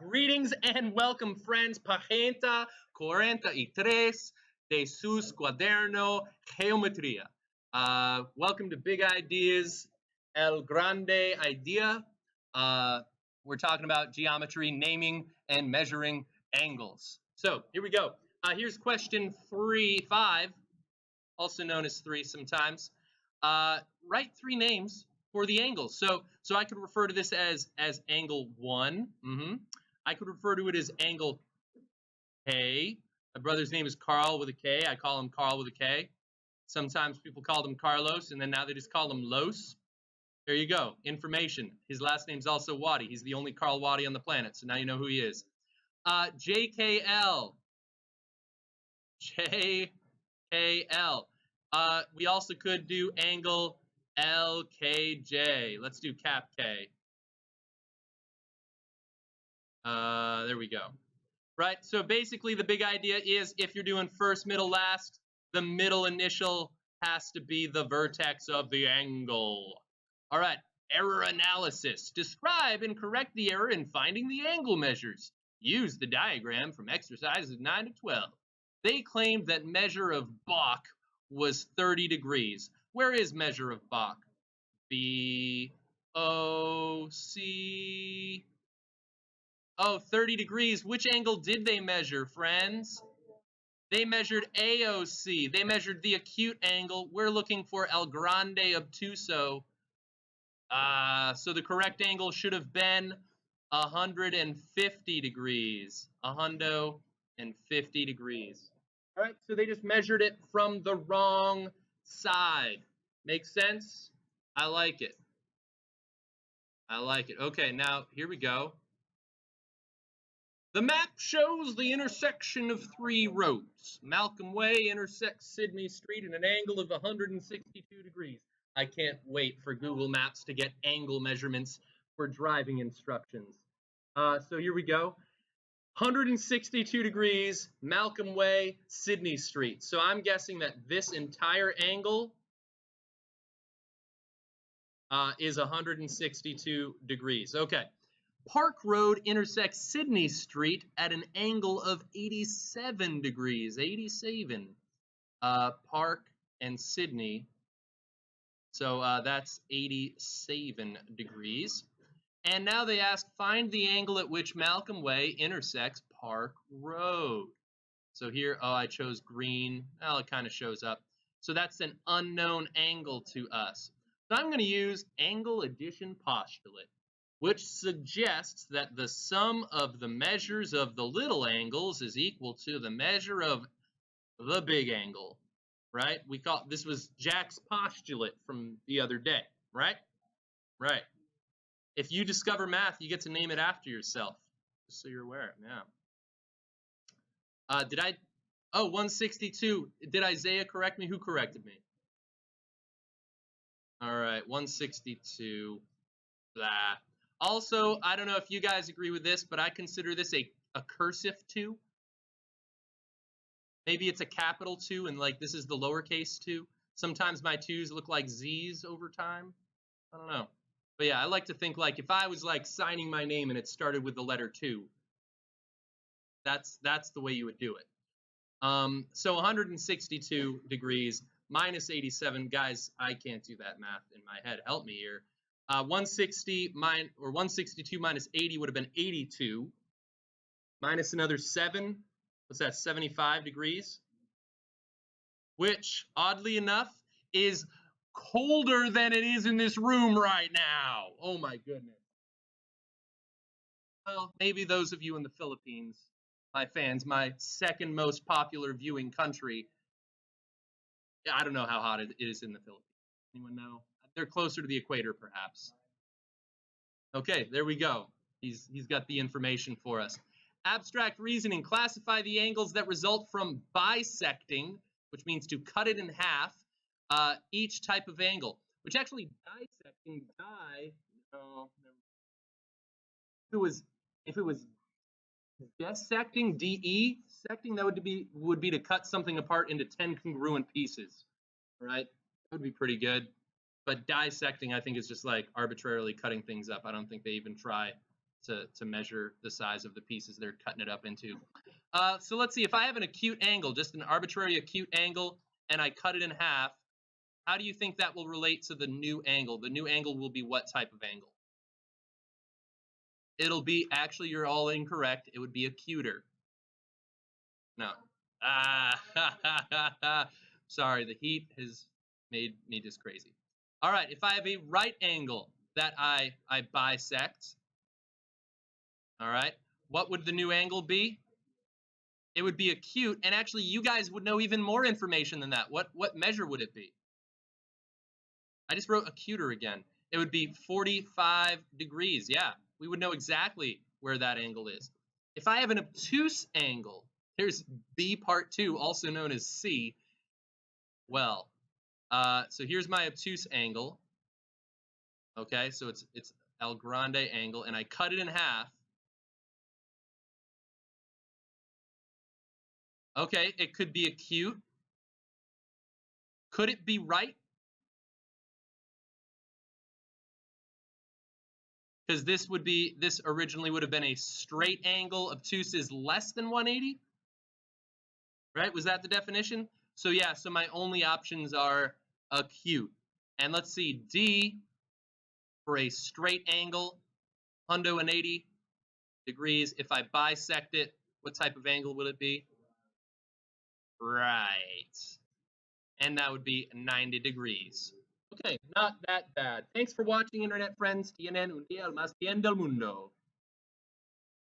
Greetings and welcome, friends. Pagenta 43 de sus cuaderno Geometría. Welcome to Big Ideas, El Grande Idea. We're talking about geometry, naming, and measuring angles. So here we go. Here's question 5, also known as 3 sometimes. Write 3 names for the angles. So I could refer to this as angle 1. I could refer to it as angle K. My brother's name is Carl with a K. I call him Carl with a K. Sometimes people call him Carlos, and then now they just call him Los. There you go. Information. His last name's also Waddy. He's the only Carl Waddy on the planet, so now you know who he is. JKL. JKL. We also could do angle LKJ. Let's do cap K. There we go. Right, so basically the big idea is if you're doing first, middle, last, the middle initial has to be the vertex of the angle. All right, error analysis. Describe and correct the error in finding the angle measures. Use the diagram from exercises 9 to 12. They claimed that measure of Bach was 30 degrees. Where is measure of Bach? B-O-C... Oh, 30 degrees. Which angle did they measure, friends? They measured AOC. They measured the acute angle. We're looking for El Grande Obtuso. So the correct angle should have been 150 degrees. 150 degrees. All right, so they just measured it from the wrong side. Makes sense? I like it. I like it. Okay, now here we go. The map shows the intersection of 3 roads. Malcolm Way intersects Sydney Street at an angle of 162 degrees. I can't wait for Google Maps to get angle measurements for driving instructions. So here we go. 162 degrees, Malcolm Way, Sydney Street. So I'm guessing that this entire angle is 162 degrees. Okay. Park Road intersects Sydney Street at an angle of 87 degrees. 87. Park and Sydney. So that's 87 degrees. And now they ask, find the angle at which Malcolm Way intersects Park Road. So here, I chose green. Well, it kind of shows up. So that's an unknown angle to us. So I'm going to use angle addition postulate, which suggests that the sum of the measures of the little angles is equal to the measure of the big angle, right? This was Jack's postulate from the other day, right? Right. If you discover math, you get to name it after yourself, just so you're aware. Yeah. 162. Did Isaiah correct me? Who corrected me? All right, 162. Blah. Also, I don't know if you guys agree with this, but I consider this a cursive 2. Maybe it's a capital 2, and like this is the lowercase 2. Sometimes my 2s look like Z's over time. I don't know. But yeah, I like to think like if I was like signing my name and it started with the letter 2, that's the way you would do it. So 162 degrees minus 87. Guys, I can't do that math in my head. Help me here. 162 minus 80 would have been 82. Minus another 7. What's that? 75 degrees. Which, oddly enough, is colder than it is in this room right now. Oh my goodness. Well, maybe those of you in the Philippines, my fans, my second most popular viewing country. I don't know how hot it is in the Philippines. Anyone know? They're closer to the equator, perhaps. Okay, there we go. He's got the information for us. Abstract reasoning. Classify the angles that result from bisecting, which means to cut it in half, each type of angle. Which actually dissecting, if it was dissecting, secting, that would be to cut something apart into 10 congruent pieces, right? That would be pretty good. But dissecting, I think, is just like arbitrarily cutting things up. I don't think they even try. to measure the size of the pieces they're cutting it up into. So let's see, if I have an acute angle, just an arbitrary acute angle, and I cut it in half, how do you think that will relate to the new angle? The new angle will be what type of angle? It'll be, actually, you're all incorrect. It would be acuter. No. Sorry, the heat has made me just crazy. All right, if I have a right angle that I bisect, all right, what would the new angle be? It would be acute, and actually you guys would know even more information than that. What measure would it be? I just wrote acuter again. It would be 45 degrees. Yeah, we would know exactly where that angle is. If I have an obtuse angle, here's B part 2, also known as C. Well, so here's my obtuse angle. Okay, so it's El Grande angle, and I cut it in half. Okay, it could be acute. Could it be right? Because this originally would have been a straight angle. Obtuse is less than 180. Right? Was that the definition? So yeah, so my only options are acute. And let's see, D for a straight angle, 180 degrees. If I bisect it, what type of angle would it be? Right. And that would be 90 degrees. Okay, not that bad. Thanks for watching, internet friends. Tienen un día más bien del mundo.